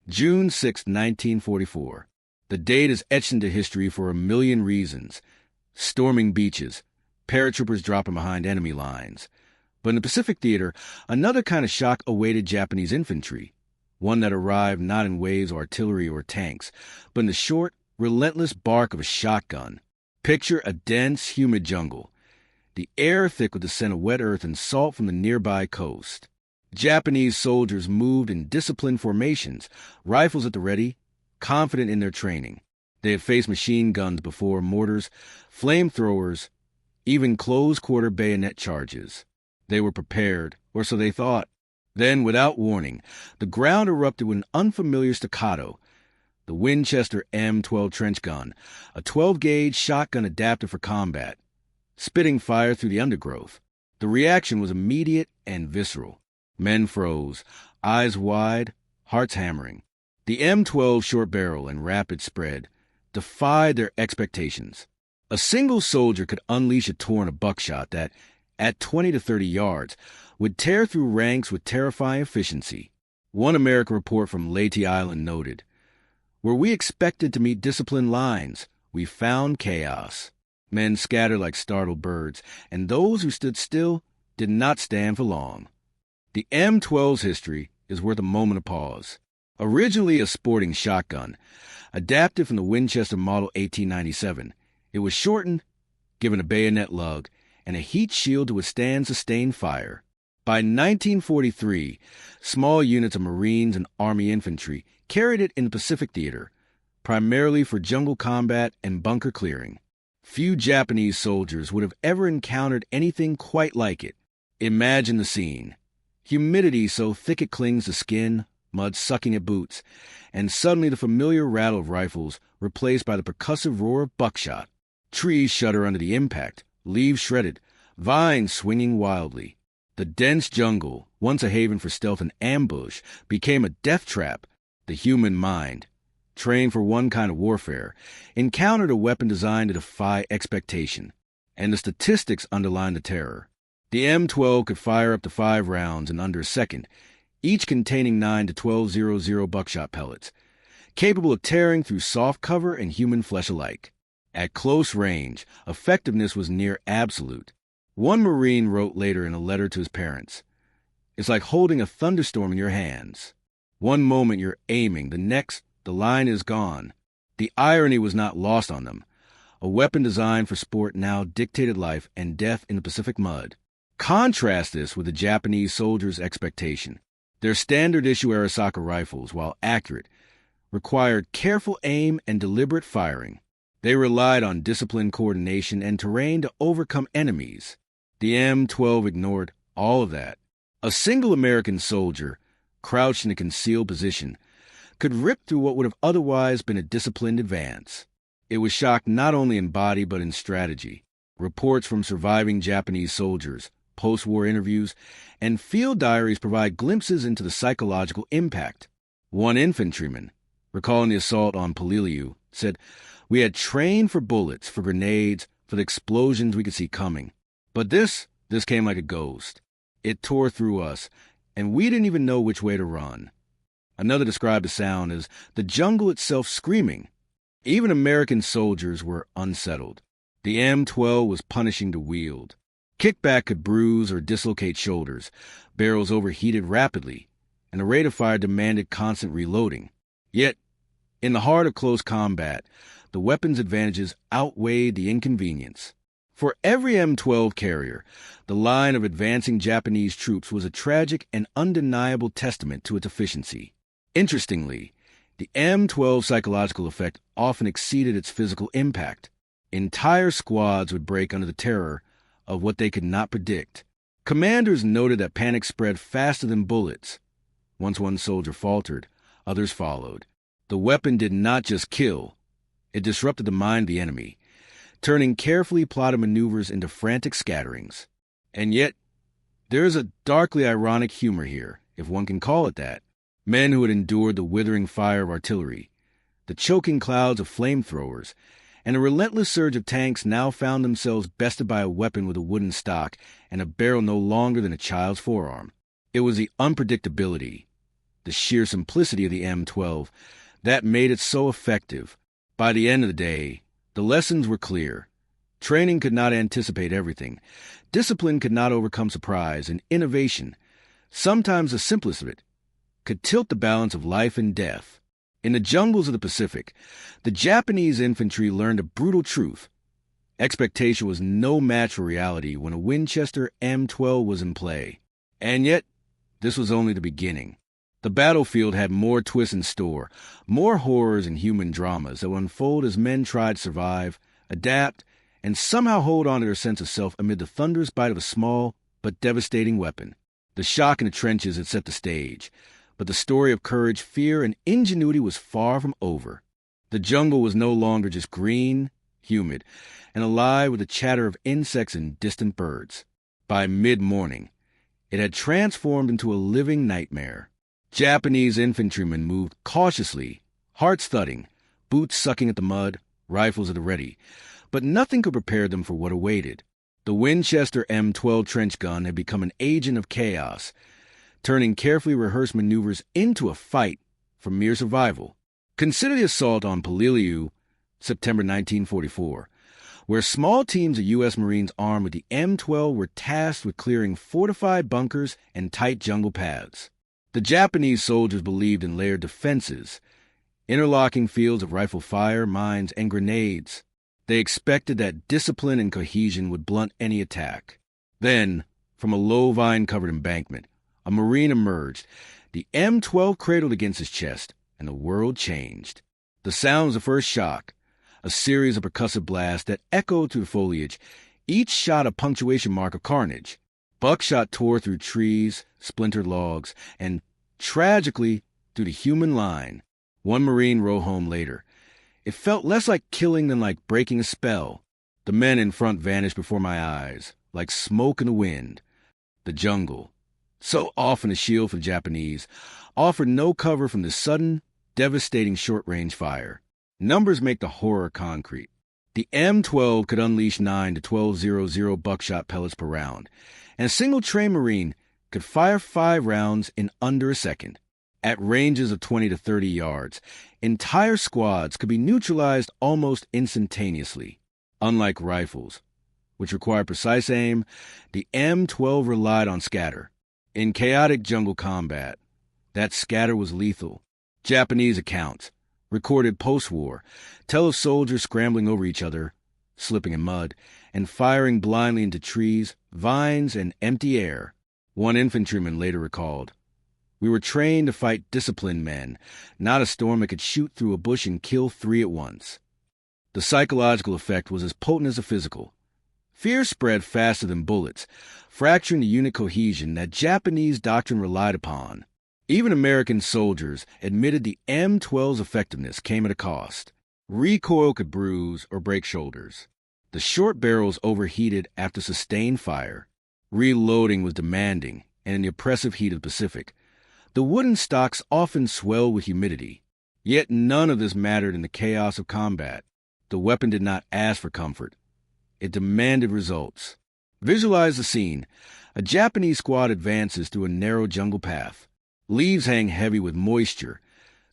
June 6, 1944. The date is etched into history for a million reasons. Storming beaches, paratroopers dropping behind enemy lines. But in the Pacific Theater, another kind of shock awaited Japanese infantry, one that arrived not in waves of artillery or tanks, but in the short, relentless bark of a shotgun. Picture a dense, humid jungle, the air thick with the scent of wet earth and salt from the nearby coast. Japanese soldiers moved in disciplined formations, rifles at the ready, confident in their training. They had faced machine guns before, mortars, flamethrowers, even close-quarter bayonet charges. They were prepared, or so they thought. Then, without warning, the ground erupted with an unfamiliar staccato. The Winchester M12 Trench Gun, a 12-gauge shotgun adapted for combat, spitting fire through the undergrowth. The reaction was immediate and visceral. Men froze, eyes wide, hearts hammering. The M12 short barrel and rapid spread defied their expectations. A single soldier could unleash a torrent of buckshot that, at 20 to 30 yards, would tear through ranks with terrifying efficiency. One American report from Leyte Island noted, "Where we expected to meet disciplined lines, we found chaos. Men scattered like startled birds, and those who stood still did not stand for long." The M12's history is worth a moment of pause. Originally a sporting shotgun, adapted from the Winchester Model 1897, it was shortened, given a bayonet lug, and a heat shield to withstand sustained fire. By 1943, small units of Marines and Army infantry carried it in the Pacific Theater, primarily for jungle combat and bunker clearing. Few Japanese soldiers would have ever encountered anything quite like it. Imagine the scene. Humidity so thick it clings to skin, mud sucking at boots, and suddenly the familiar rattle of rifles replaced by the percussive roar of buckshot. Trees shudder under the impact, leaves shredded, vines swinging wildly. The dense jungle, once a haven for stealth and ambush, became a death trap. The human mind, trained for one kind of warfare, encountered a weapon designed to defy expectation. And the statistics underline the terror. The M12 could fire up to 5 rounds in under a second, each containing 9 to 12.00 buckshot pellets, capable of tearing through soft cover and human flesh alike. At close range, effectiveness was near absolute. One Marine wrote later in a letter to his parents, "It's like holding a thunderstorm in your hands. One moment you're aiming, the next, the line is gone." The irony was not lost on them. A weapon designed for sport now dictated life and death in the Pacific mud. Contrast this with the Japanese soldiers' expectation. Their standard-issue Arisaka rifles, while accurate, required careful aim and deliberate firing. They relied on disciplined coordination and terrain to overcome enemies. The M12 ignored all of that. A single American soldier, crouched in a concealed position, could rip through what would have otherwise been a disciplined advance. It was shock not only in body but in strategy. Reports from surviving Japanese soldiers, post-war interviews, and field diaries provide glimpses into the psychological impact. One infantryman, recalling the assault on Peleliu, said, "We had trained for bullets, for grenades, for the explosions we could see coming. But this came like a ghost. It tore through us, and we didn't even know which way to run." Another described the sound as the jungle itself screaming. Even American soldiers were unsettled. The M12 was punishing to wield. Kickback could bruise or dislocate shoulders, barrels overheated rapidly, and the rate of fire demanded constant reloading. Yet, in the heart of close combat, the weapon's advantages outweighed the inconvenience. For every M12 carrier, the line of advancing Japanese troops was a tragic and undeniable testament to its efficiency. Interestingly, the M12's psychological effect often exceeded its physical impact. Entire squads would break under the terror of what they could not predict. Commanders noted that panic spread faster than bullets. Once one soldier faltered, others followed. The weapon did not just kill, it disrupted the mind of the enemy, turning carefully plotted maneuvers into frantic scatterings. And yet, there is a darkly ironic humor here, if one can call it that. Men who had endured the withering fire of artillery, the choking clouds of flamethrowers, and a relentless surge of tanks now found themselves bested by a weapon with a wooden stock and a barrel no longer than a child's forearm. It was the unpredictability, the sheer simplicity of the M12, that made it so effective. By the end of the day, the lessons were clear. Training could not anticipate everything. Discipline could not overcome surprise, and innovation, sometimes the simplest of it, could tilt the balance of life and death. In the jungles of the Pacific, the Japanese infantry learned a brutal truth. Expectation was no match for reality when a Winchester M12 was in play. And yet, this was only the beginning. The battlefield had more twists in store, more horrors and human dramas that would unfold as men tried to survive, adapt, and somehow hold on to their sense of self amid the thunderous bite of a small but devastating weapon. The shock in the trenches had set the stage, but the story of courage, fear, and ingenuity was far from over. The jungle was no longer just green, humid, and alive with the chatter of insects and distant birds. By mid-morning, it had transformed into a living nightmare. Japanese infantrymen moved cautiously, hearts thudding, boots sucking at the mud, rifles at the ready, but nothing could prepare them for what awaited. The Winchester M12 Trench Gun had become an agent of chaos, turning carefully rehearsed maneuvers into a fight for mere survival. Consider the assault on Peleliu, September 1944, where small teams of U.S. Marines armed with the M12 were tasked with clearing fortified bunkers and tight jungle paths. The Japanese soldiers believed in layered defenses, interlocking fields of rifle fire, mines, and grenades. They expected that discipline and cohesion would blunt any attack. Then, from a low vine-covered embankment, a Marine emerged, the M12 cradled against his chest, and the world changed. The sound was the first shock, a series of percussive blasts that echoed through the foliage, each shot a punctuation mark of carnage. Buckshot tore through trees, splintered logs, and, tragically, through the human line. One Marine wrote home later, "It felt less like killing than like breaking a spell. The men in front vanished before my eyes, like smoke in the wind." The jungle, so often a shield for the Japanese, offered no cover from the sudden, devastating short-range fire. Numbers make the horror concrete. The M12 could unleash 9 to 12.00 buckshot pellets per round, and a single trained Marine could fire 5 rounds in under a second. At ranges of 20 to 30 yards, entire squads could be neutralized almost instantaneously. Unlike rifles, which require precise aim, the M12 relied on scatter. In chaotic jungle combat, that scatter was lethal. Japanese accounts, recorded post-war, tell of soldiers scrambling over each other, slipping in mud, and firing blindly into trees, vines, and empty air. One infantryman later recalled, "We were trained to fight disciplined men, not a storm that could shoot through a bush and kill 3 at once." The psychological effect was as potent as the physical. Fear spread faster than bullets, fracturing the unit cohesion that Japanese doctrine relied upon. Even American soldiers admitted the M12's effectiveness came at a cost. Recoil could bruise or break shoulders. The short barrels overheated after sustained fire. Reloading was demanding, and in the oppressive heat of the Pacific, the wooden stocks often swelled with humidity. Yet none of this mattered in the chaos of combat. The weapon did not ask for comfort. It demanded results. Visualize the scene. A Japanese squad advances through a narrow jungle path. Leaves hang heavy with moisture.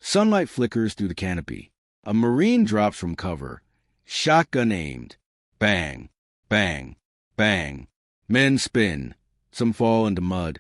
Sunlight flickers through the canopy. A Marine drops from cover. Shotgun aimed. Bang, bang, bang. Men spin. Some fall into mud.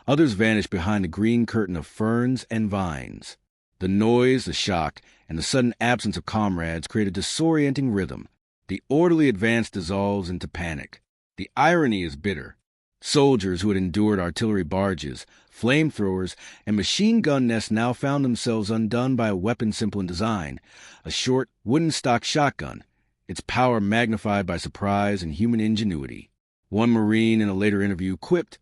Others vanish behind the green curtain of ferns and vines. The noise, the shock, and the sudden absence of comrades create a disorienting rhythm. The orderly advance dissolves into panic. The irony is bitter. Soldiers who had endured artillery barges, flamethrowers, and machine gun nests now found themselves undone by a weapon simple in design, a short, wooden-stock shotgun, its power magnified by surprise and human ingenuity. One Marine in a later interview quipped,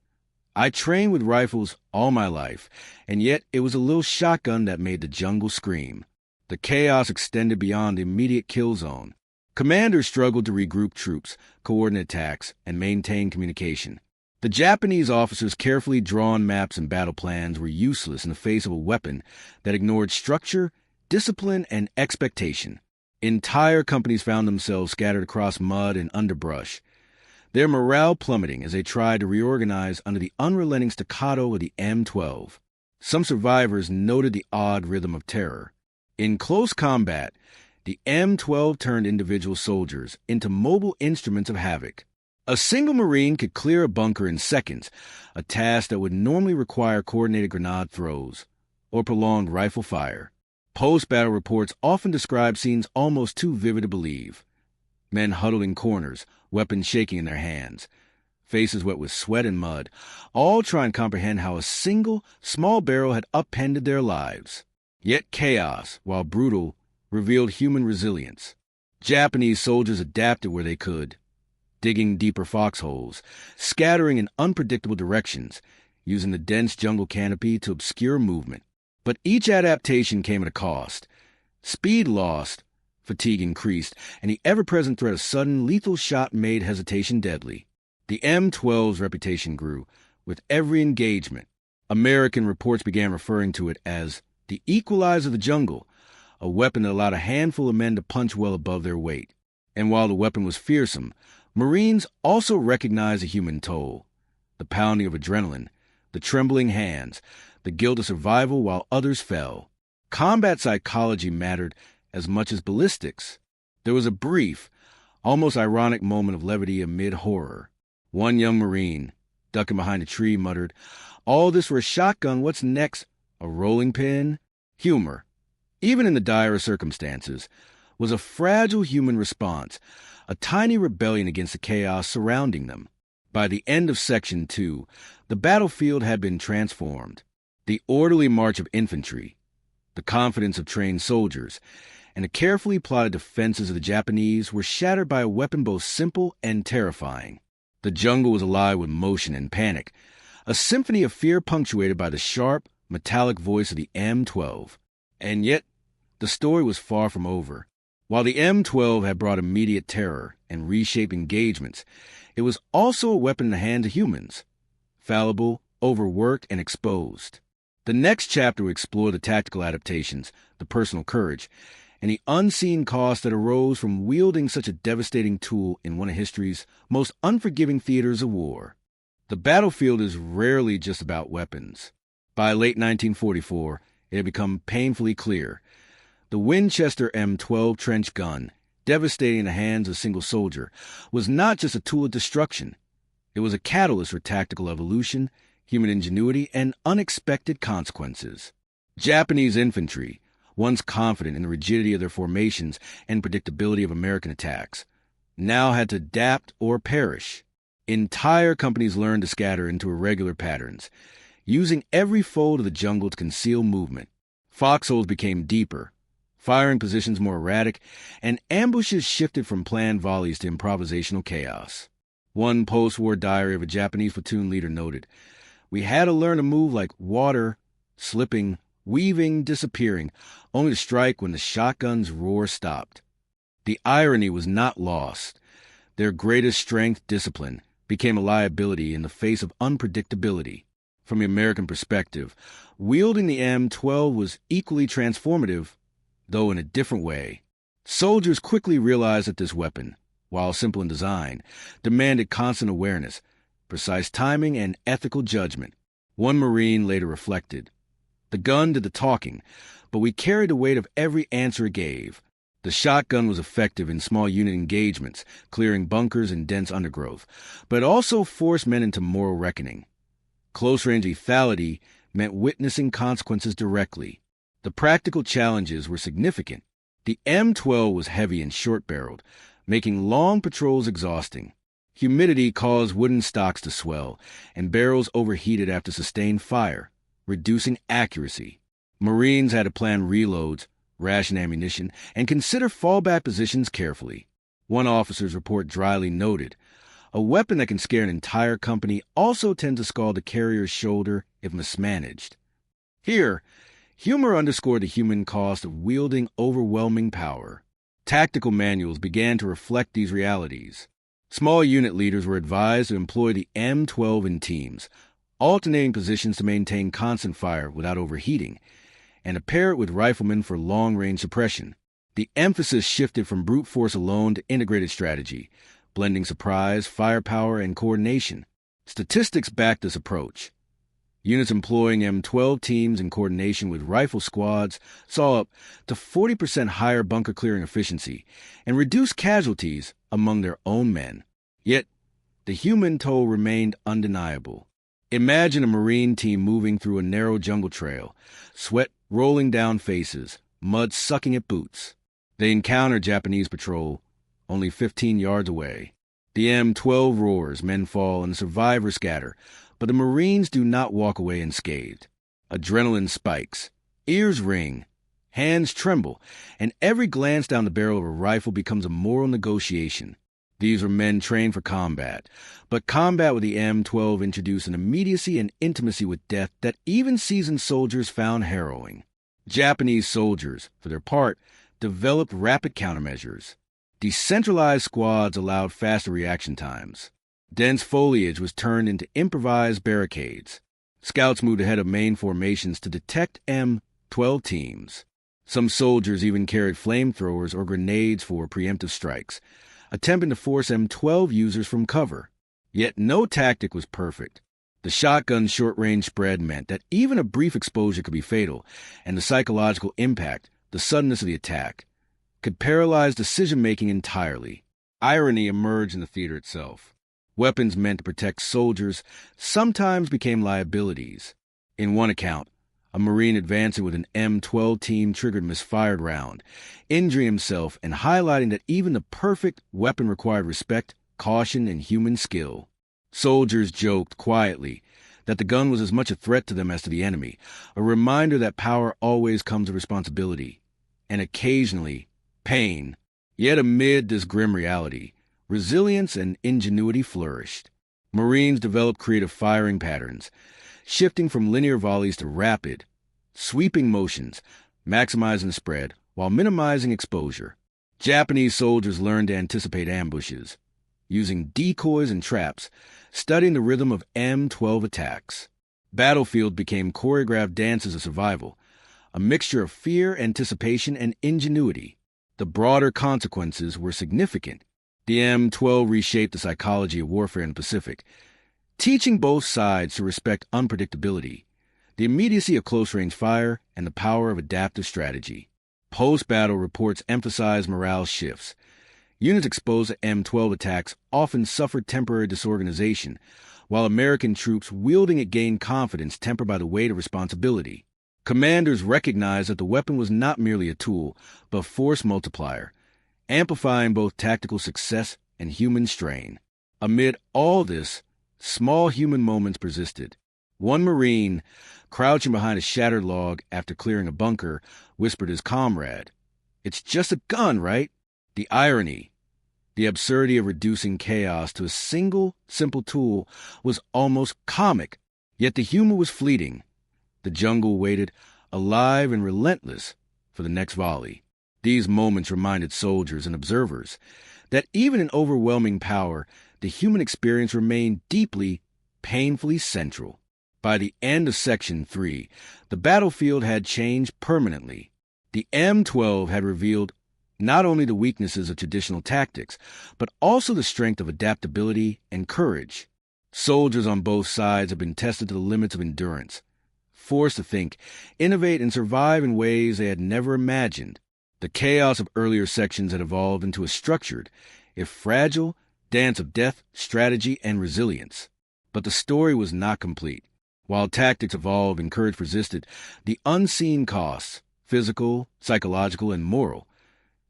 "I trained with rifles all my life, and yet it was a little shotgun that made the jungle scream." The chaos extended beyond the immediate kill zone. Commanders struggled to regroup troops, coordinate attacks, and maintain communication. The Japanese officers' carefully drawn maps and battle plans were useless in the face of a weapon that ignored structure, discipline, and expectation. Entire companies found themselves scattered across mud and underbrush, their morale plummeting as they tried to reorganize under the unrelenting staccato of the M12. Some survivors noted the odd rhythm of terror. In close combat, the M12 turned individual soldiers into mobile instruments of havoc. A single Marine could clear a bunker in seconds, a task that would normally require coordinated grenade throws or prolonged rifle fire. Post-battle reports often describe scenes almost too vivid to believe. Men huddled in corners, weapons shaking in their hands, faces wet with sweat and mud, all trying to comprehend how a single, small barrel had upended their lives. Yet chaos, while brutal, revealed human resilience. Japanese soldiers adapted where they could, digging deeper foxholes, scattering in unpredictable directions, using the dense jungle canopy to obscure movement. But each adaptation came at a cost. Speed lost, fatigue increased, and the ever-present threat of sudden, lethal shot made hesitation deadly. The M12's reputation grew. With every engagement, American reports began referring to it as the equalizer of the jungle, a weapon that allowed a handful of men to punch well above their weight. And while the weapon was fearsome, Marines also recognized the human toll. The pounding of adrenaline, the trembling hands, the guilt of survival while others fell. Combat psychology mattered as much as ballistics. There was a brief, almost ironic moment of levity amid horror. One young Marine, ducking behind a tree, muttered, "All this for a shotgun, what's next? A rolling pin?" Humor, even in the direst circumstances, was a fragile human response, a tiny rebellion against the chaos surrounding them. By the end of Section 2, the battlefield had been transformed. The orderly march of infantry, the confidence of trained soldiers, and the carefully plotted defenses of the Japanese were shattered by a weapon both simple and terrifying. The jungle was alive with motion and panic, a symphony of fear punctuated by the sharp, metallic voice of the M12. And yet, the story was far from over. While the M12 had brought immediate terror and reshaped engagements, it was also a weapon in the hands of humans, fallible, overworked, and exposed. The next chapter will explore the tactical adaptations, the personal courage, and the unseen cost that arose from wielding such a devastating tool in one of history's most unforgiving theaters of war. The battlefield is rarely just about weapons. By late 1944, it had become painfully clear. The Winchester M12 Trench Gun, devastating in the hands of a single soldier, was not just a tool of destruction. It was a catalyst for tactical evolution, human ingenuity, and unexpected consequences. Japanese infantry, once confident in the rigidity of their formations and predictability of American attacks, now had to adapt or perish. Entire companies learned to scatter into irregular patterns, using every fold of the jungle to conceal movement. Foxholes became deeper, firing positions more erratic, and ambushes shifted from planned volleys to improvisational chaos. One post-war diary of a Japanese platoon leader noted, "We had to learn to move like water, slipping, weaving, disappearing, only to strike when the shotgun's roar stopped." The irony was not lost. Their greatest strength, discipline, became a liability in the face of unpredictability. From the American perspective, wielding the M12 was equally transformative, though in a different way. Soldiers quickly realized that this weapon, while simple in design, demanded constant awareness, precise timing, and ethical judgment. One Marine later reflected, "The gun did the talking, but we carried the weight of every answer it gave." The shotgun was effective in small unit engagements, clearing bunkers and dense undergrowth, but it also forced men into moral reckoning. Close-range lethality meant witnessing consequences directly. The practical challenges were significant. The M12 was heavy and short-barreled, making long patrols exhausting. Humidity caused wooden stocks to swell, and barrels overheated after sustained fire, reducing accuracy. Marines had to plan reloads, ration ammunition, and consider fallback positions carefully. One officer's report dryly noted, "A weapon that can scare an entire company also tends to scald the carrier's shoulder if mismanaged." Here, humor underscored the human cost of wielding overwhelming power. Tactical manuals began to reflect these realities. Small unit leaders were advised to employ the M12 in teams, alternating positions to maintain constant fire without overheating, and to pair it with riflemen for long-range suppression. The emphasis shifted from brute force alone to integrated strategy, blending surprise, firepower, and coordination. Statistics backed this approach. Units employing M12 teams in coordination with rifle squads saw up to 40% higher bunker clearing efficiency and reduced casualties among their own men. Yet, the human toll remained undeniable. Imagine a Marine team moving through a narrow jungle trail, sweat rolling down faces, mud sucking at boots. They encounter Japanese patrol only 15 yards away. The M12 roars, men fall, and survivors scatter, but the Marines do not walk away unscathed. Adrenaline spikes, ears ring, hands tremble, and every glance down the barrel of a rifle becomes a moral negotiation. These were men trained for combat, but combat with the M12 introduced an immediacy and intimacy with death that even seasoned soldiers found harrowing. Japanese soldiers, for their part, developed rapid countermeasures. Decentralized squads allowed faster reaction times. Dense foliage was turned into improvised barricades. Scouts moved ahead of main formations to detect M12 teams. Some soldiers even carried flamethrowers or grenades for preemptive strikes, attempting to force M12 users from cover. Yet no tactic was perfect. The shotgun's short-range spread meant that even a brief exposure could be fatal, and the psychological impact, the suddenness of the attack, could paralyze decision-making entirely. Irony emerged in the theater itself. Weapons meant to protect soldiers sometimes became liabilities. In one account, a Marine advancing with an M12 team triggered a misfired round, injuring himself and highlighting that even the perfect weapon required respect, caution, and human skill. Soldiers joked quietly that the gun was as much a threat to them as to the enemy, a reminder that power always comes with responsibility, and occasionally, pain. Yet amid this grim reality, resilience and ingenuity flourished. Marines developed creative firing patterns, shifting from linear volleys to rapid, sweeping motions, maximizing the spread while minimizing exposure. Japanese soldiers learned to anticipate ambushes, using decoys and traps, studying the rhythm of M12 attacks. Battlefield became choreographed dances of survival, a mixture of fear, anticipation, and ingenuity. The broader consequences were significant. The M12 reshaped the psychology of warfare in the Pacific, teaching both sides to respect unpredictability, the immediacy of close-range fire, and the power of adaptive strategy. Post-battle reports emphasized morale shifts. Units exposed to M12 attacks often suffered temporary disorganization, while American troops wielding it gained confidence tempered by the weight of responsibility. Commanders recognized that the weapon was not merely a tool, but a force multiplier, amplifying both tactical success and human strain. Amid all this, small human moments persisted. One Marine, crouching behind a shattered log after clearing a bunker, whispered his comrade, "It's just a gun, right?" The irony, the absurdity of reducing chaos to a single, simple tool was almost comic, yet the humor was fleeting. The jungle waited, alive and relentless, for the next volley. These moments reminded soldiers and observers that even in overwhelming power, the human experience remained deeply, painfully central. By the end of Section 3, the battlefield had changed permanently. The M12 had revealed not only the weaknesses of traditional tactics, but also the strength of adaptability and courage. Soldiers on both sides have been tested to the limits of endurance, forced to think, innovate, and survive in ways they had never imagined. The chaos of earlier sections had evolved into a structured, if fragile, dance of death, strategy, and resilience. But the story was not complete. While tactics evolved and courage persisted, the unseen costs, physical, psychological, and moral,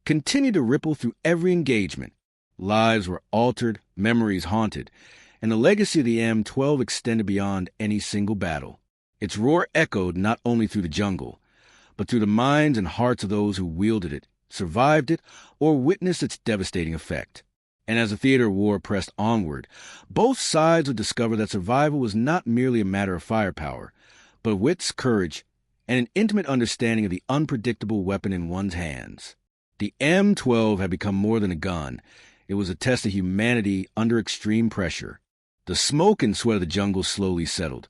continued to ripple through every engagement. Lives were altered, memories haunted, and the legacy of the M12 extended beyond any single battle. Its roar echoed not only through the jungle, but through the minds and hearts of those who wielded it, survived it, or witnessed its devastating effect. And as the theater of war pressed onward, both sides would discover that survival was not merely a matter of firepower, but wits, courage, and an intimate understanding of the unpredictable weapon in one's hands. The M12 had become more than a gun. It was a test of humanity under extreme pressure. The smoke and sweat of the jungle slowly settled,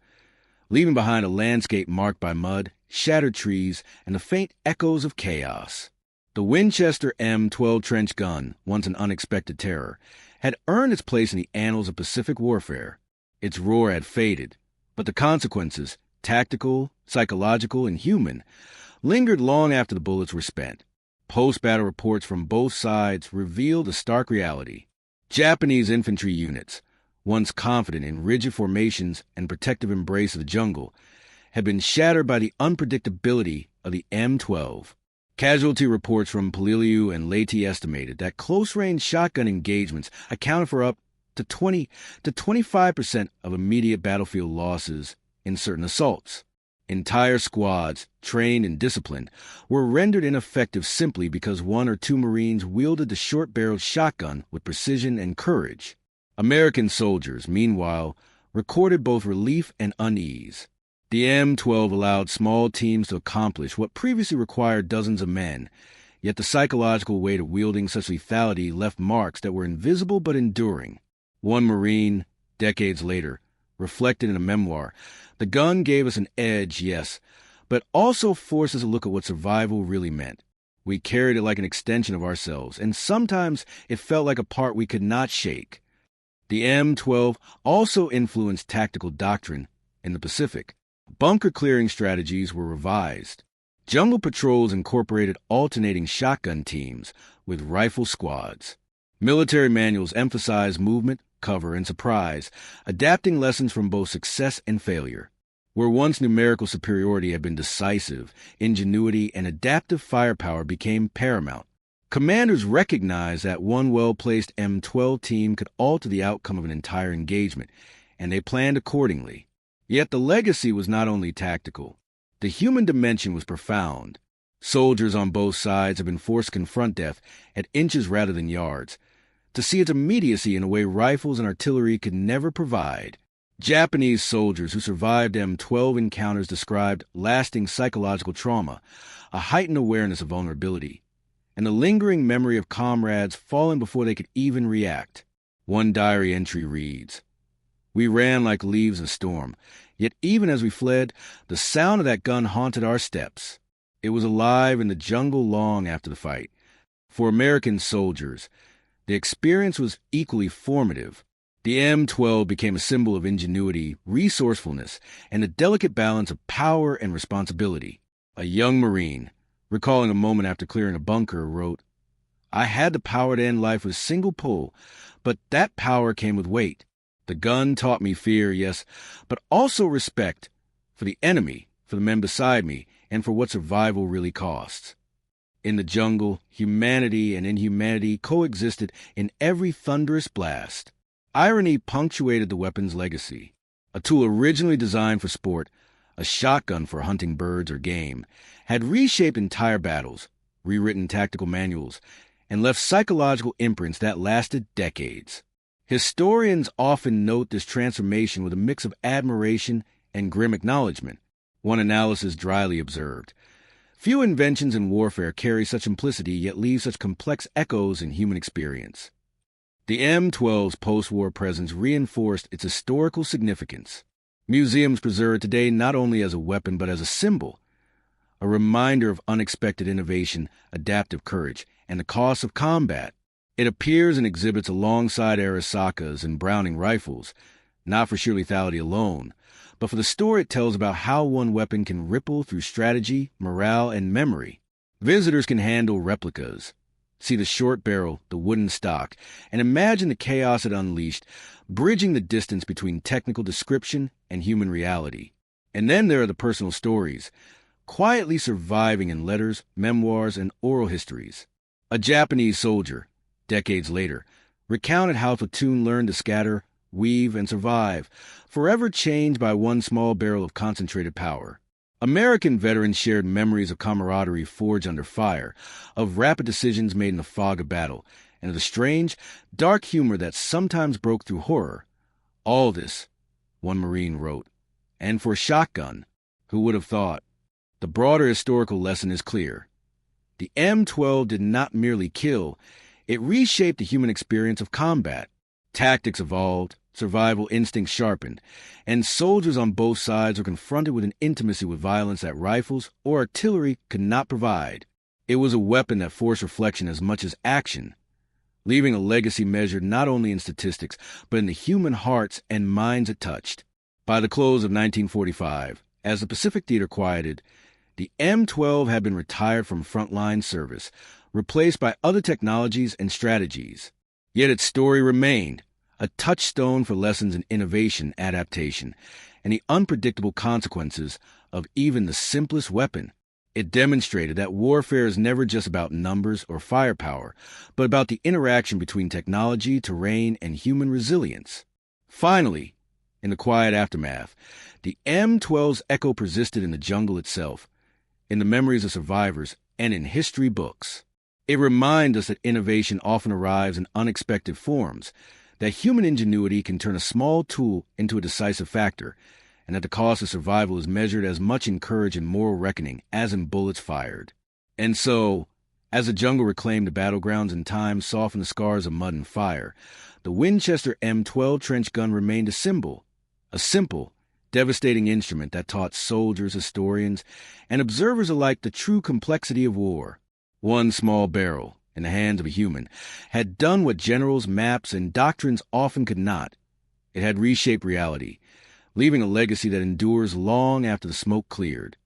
leaving behind a landscape marked by mud, shattered trees, and the faint echoes of chaos. The Winchester M12 Trench Gun, once an unexpected terror, had earned its place in the annals of Pacific warfare. Its roar had faded, But the consequences, tactical, psychological, and human, lingered long after the bullets were spent. Post-battle reports from both sides revealed a stark reality. Japanese infantry units, once confident in rigid formations and protective embrace of the jungle, had been shattered by the unpredictability of the M12. Casualty reports from Poliliu and Leyte estimated that close-range shotgun engagements accounted for up to 20 to 25% of immediate battlefield losses in certain assaults. Entire squads, trained and disciplined, were rendered ineffective simply because one or two Marines wielded the short-barreled shotgun with precision and courage. American soldiers, meanwhile, recorded both relief and unease. The M12 allowed small teams to accomplish what previously required dozens of men, yet the psychological weight of wielding such lethality left marks that were invisible but enduring. One Marine, decades later, reflected in a memoir, "The gun gave us an edge, yes, but also forced us to look at what survival really meant. We carried it like an extension of ourselves, and sometimes it felt like a part we could not shake." The M12 also influenced tactical doctrine in the Pacific. Bunker clearing strategies were revised. Jungle patrols incorporated alternating shotgun teams with rifle squads. Military manuals emphasized movement, cover, and surprise, adapting lessons from both success and failure. Where once numerical superiority had been decisive, ingenuity and adaptive firepower became paramount. Commanders recognized that one well-placed M12 team could alter the outcome of an entire engagement, and they planned accordingly. Yet the legacy was not only tactical. The human dimension was profound. Soldiers on both sides have been forced to confront death at inches rather than yards, to see its immediacy in a way rifles and artillery could never provide. Japanese soldiers who survived M12 encounters described lasting psychological trauma, a heightened awareness of vulnerability, and the lingering memory of comrades falling before they could even react. One diary entry reads, "We ran like leaves in a storm, yet even as we fled, the sound of that gun haunted our steps. It was alive in the jungle long after the fight." For American soldiers, the experience was equally formative. The M12 became a symbol of ingenuity, resourcefulness, and a delicate balance of power and responsibility. A young Marine, recalling a moment after clearing a bunker, wrote, "I had the power to end life with a single pull, but that power came with weight. The gun taught me fear, yes, but also respect for the enemy, for the men beside me, and for what survival really costs." In the jungle, humanity and inhumanity coexisted in every thunderous blast. Irony punctuated the weapon's legacy. A tool originally designed for sport, a shotgun for hunting birds or game, had reshaped entire battles, rewritten tactical manuals, and left psychological imprints that lasted decades. Historians often note this transformation with a mix of admiration and grim acknowledgement. One analysis dryly observed, "Few inventions in warfare carry such simplicity yet leave such complex echoes in human experience." The M12's post-war presence reinforced its historical significance. Museums preserve it today not only as a weapon but as a symbol, a reminder of unexpected innovation, adaptive courage, and the cost of combat. It appears in exhibits alongside Arisakas and Browning rifles, not for sheer lethality alone, but for the story it tells about how one weapon can ripple through strategy, morale, and memory. Visitors can handle replicas, see the short barrel, the wooden stock, and imagine the chaos it unleashed, bridging the distance between technical description and human reality. And then there are the personal stories, quietly surviving in letters, memoirs, and oral histories. A Japanese soldier, decades later, recounted how a platoon learned to scatter, weave, and survive, forever changed by one small barrel of concentrated power. American veterans shared memories of camaraderie forged under fire, of rapid decisions made in the fog of battle, and of the strange, dark humor that sometimes broke through horror. All this, one Marine wrote, and for a shotgun, who would have thought? The broader historical lesson is clear. The M12 did not merely kill, it reshaped the human experience of combat. Tactics evolved, survival instincts sharpened, and soldiers on both sides were confronted with an intimacy with violence that rifles or artillery could not provide. It was a weapon that forced reflection as much as action, leaving a legacy measured not only in statistics, but in the human hearts and minds it touched. By the close of 1945, as the Pacific Theater quieted, the M12 had been retired from frontline service, replaced by other technologies and strategies. Yet its story remained, a touchstone for lessons in innovation, adaptation, and the unpredictable consequences of even the simplest weapon. It demonstrated that warfare is never just about numbers or firepower, but about the interaction between technology, terrain, and human resilience. Finally, in the quiet aftermath, the M12's echo persisted in the jungle itself, in the memories of survivors, and in history books. It reminds us that innovation often arrives in unexpected forms, that human ingenuity can turn a small tool into a decisive factor, and that the cost of survival is measured as much in courage and moral reckoning as in bullets fired. And so, as the jungle reclaimed the battlegrounds and time softened the scars of mud and fire, the Winchester M12 Trench Gun remained a symbol, a simple, devastating instrument that taught soldiers, historians, and observers alike the true complexity of war. One small barrel, in the hands of a human, had done what generals, maps, and doctrines often could not. It had reshaped reality, leaving a legacy that endures long after the smoke cleared.